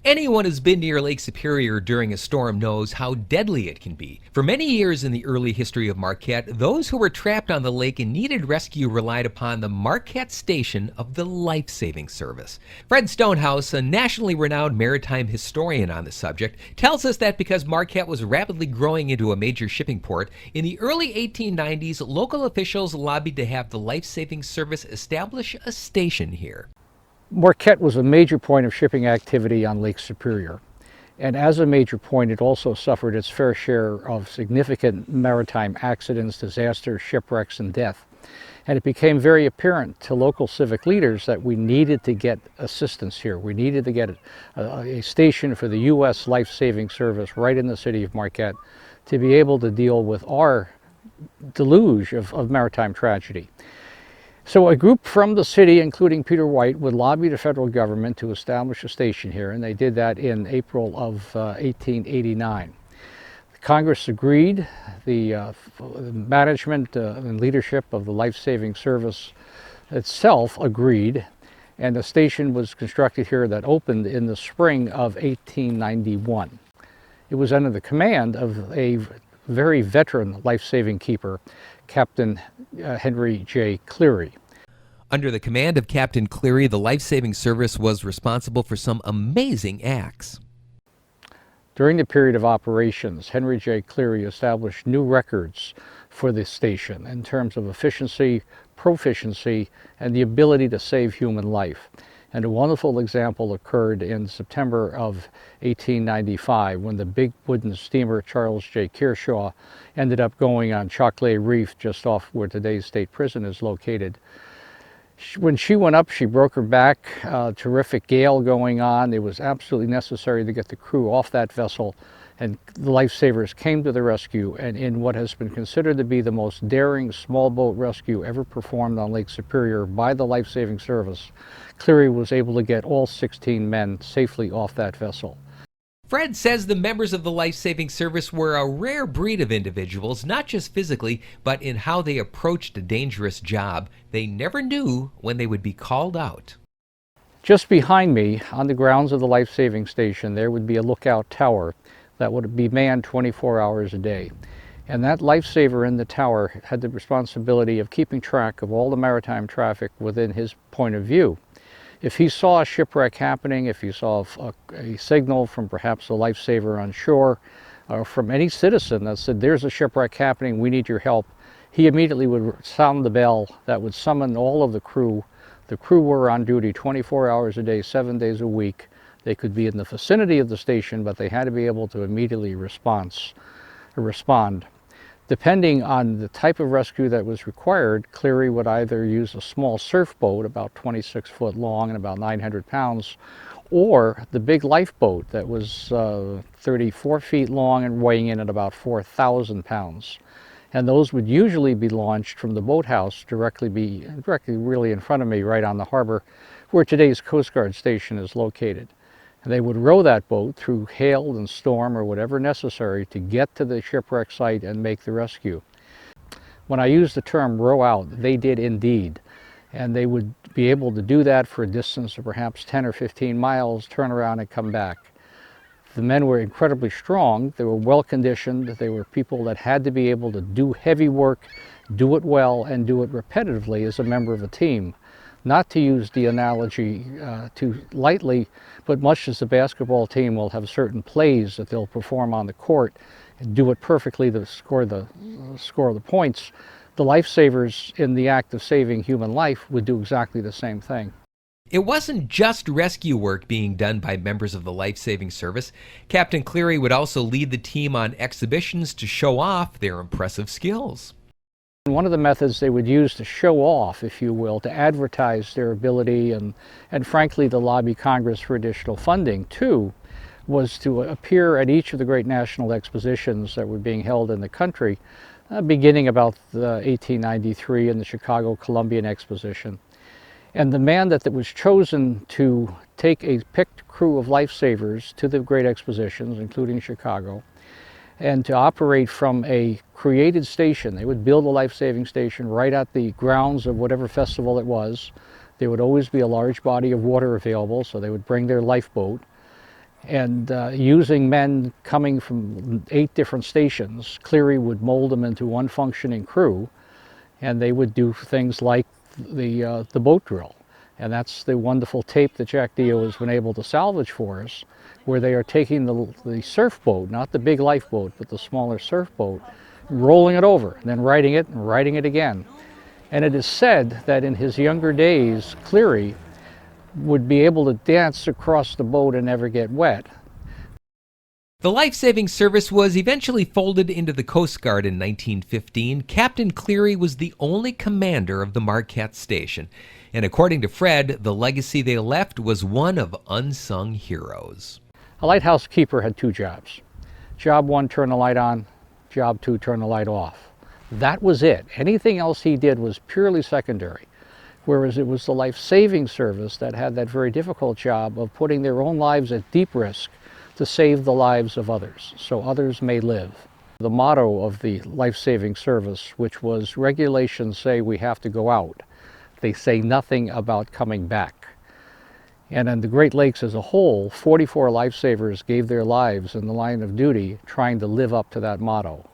Anyone who's been near Lake Superior during a storm knows how deadly it can be. For many years in the early history of Marquette, those who were trapped on the lake and needed rescue relied upon the Marquette Station of the Life-Saving Service. Fred Stonehouse, a nationally renowned maritime historian on the subject, tells us that because Marquette was rapidly growing into a major shipping port, in the early 1890s, local officials lobbied to have the Life-Saving Service establish a station here. Marquette was a major point of shipping activity on Lake Superior, and as a major point it also suffered its fair share of significant maritime accidents, disasters, shipwrecks, and death. And it became very apparent to local civic leaders that we needed to get assistance here. We needed to get a station for the U.S. Life-Saving Service right in the city of Marquette to be able to deal with our deluge of maritime tragedy. So a group from the city, including Peter White, would lobby the federal government to establish a station here, and they did that in April of 1889. Congress agreed. The management and leadership of the Life-Saving Service itself agreed, and a station was constructed here that opened in the spring of 1891. It was under the command of a very veteran life-saving keeper, Captain Henry J. Cleary. Under the command of Captain Cleary, the Life-Saving Service was responsible for some amazing acts. During the period of operations, Henry J. Cleary established new records for this station in terms of efficiency, proficiency, and the ability to save human life. And a wonderful example occurred in September of 1895 when the big wooden steamer Charles J. Kershaw ended up going on Chocolate Reef just off where today's state prison is located. When she went up, she broke her back, terrific gale going on. It was absolutely necessary to get the crew off that vessel, and the lifesavers came to the rescue, and in what has been considered to be the most daring small boat rescue ever performed on Lake Superior by the Life-Saving Service, Cleary was able to get all 16 men safely off that vessel. Fred says the members of the Life-Saving Service were a rare breed of individuals, not just physically, but in how they approached a dangerous job. They never knew when they would be called out. Just behind me, on the grounds of the Life-Saving Station, there would be a lookout tower that would be manned 24 hours a day. And that lifesaver in the tower had the responsibility of keeping track of all the maritime traffic within his point of view. If he saw a shipwreck happening, if he saw a signal from perhaps a lifesaver on shore, or from any citizen that said, "There's a shipwreck happening, we need your help," he immediately would sound the bell that would summon all of the crew. The crew were on duty 24 hours a day, 7 days a week. They could be in the vicinity of the station, but they had to be able to immediately respond. Depending on the type of rescue that was required, Cleary would either use a small surf boat about 26 foot long and about 900 pounds, or the big lifeboat that was 34 feet long and weighing in at about 4,000 pounds. And those would usually be launched from the boathouse directly really in front of me, right on the harbor, where today's Coast Guard station is located. And they would row that boat through hail and storm or whatever necessary to get to the shipwreck site and make the rescue. When I use the term row out, they did indeed. And they would be able to do that for a distance of perhaps 10 or 15 miles, turn around and come back. The men were incredibly strong. They were well conditioned. They were people that had to be able to do heavy work, do it well, and do it repetitively as a member of a team. Not to use the analogy too lightly, but much as the basketball team will have certain plays that they'll perform on the court and do it perfectly to score the points, the lifesavers in the act of saving human life would do exactly the same thing. It wasn't just rescue work being done by members of the Life-Saving Service. Captain Cleary would also lead the team on exhibitions to show off their impressive skills. One of the methods they would use to show off, if you will, to advertise their ability and frankly to lobby Congress for additional funding too, was to appear at each of the great national expositions that were being held in the country, beginning about 1893 in the Chicago Columbian Exposition. And the man that was chosen to take a picked crew of lifesavers to the great expositions, including Chicago, and to operate from a created station. They would build a life-saving station right at the grounds of whatever festival it was. There would always be a large body of water available, so they would bring their lifeboat. And using men coming from 8 different stations, Cleary would mold them into one functioning crew, and they would do things like the boat drill. And that's the wonderful tape that Jack Dio has been able to salvage for us, where they are taking the surf boat, not the big lifeboat, but the smaller surf boat, rolling it over, and then writing it and writing it again. And it is said that in his younger days, Cleary would be able to dance across the boat and never get wet. The life-saving service was eventually folded into the Coast Guard in 1915. Captain Cleary was the only commander of the Marquette Station. And according to Fred, the legacy they left was one of unsung heroes. A lighthouse keeper had 2 jobs. Job 1, turn the light on. Job 2, turn the light off. That was it. Anything else he did was purely secondary. Whereas it was the life-saving service that had that very difficult job of putting their own lives at deep risk to save the lives of others, so others may live. The motto of the life-saving service, which was regulations say we have to go out, they say nothing about coming back. And in the Great Lakes as a whole, 44 lifesavers gave their lives in the line of duty trying to live up to that motto.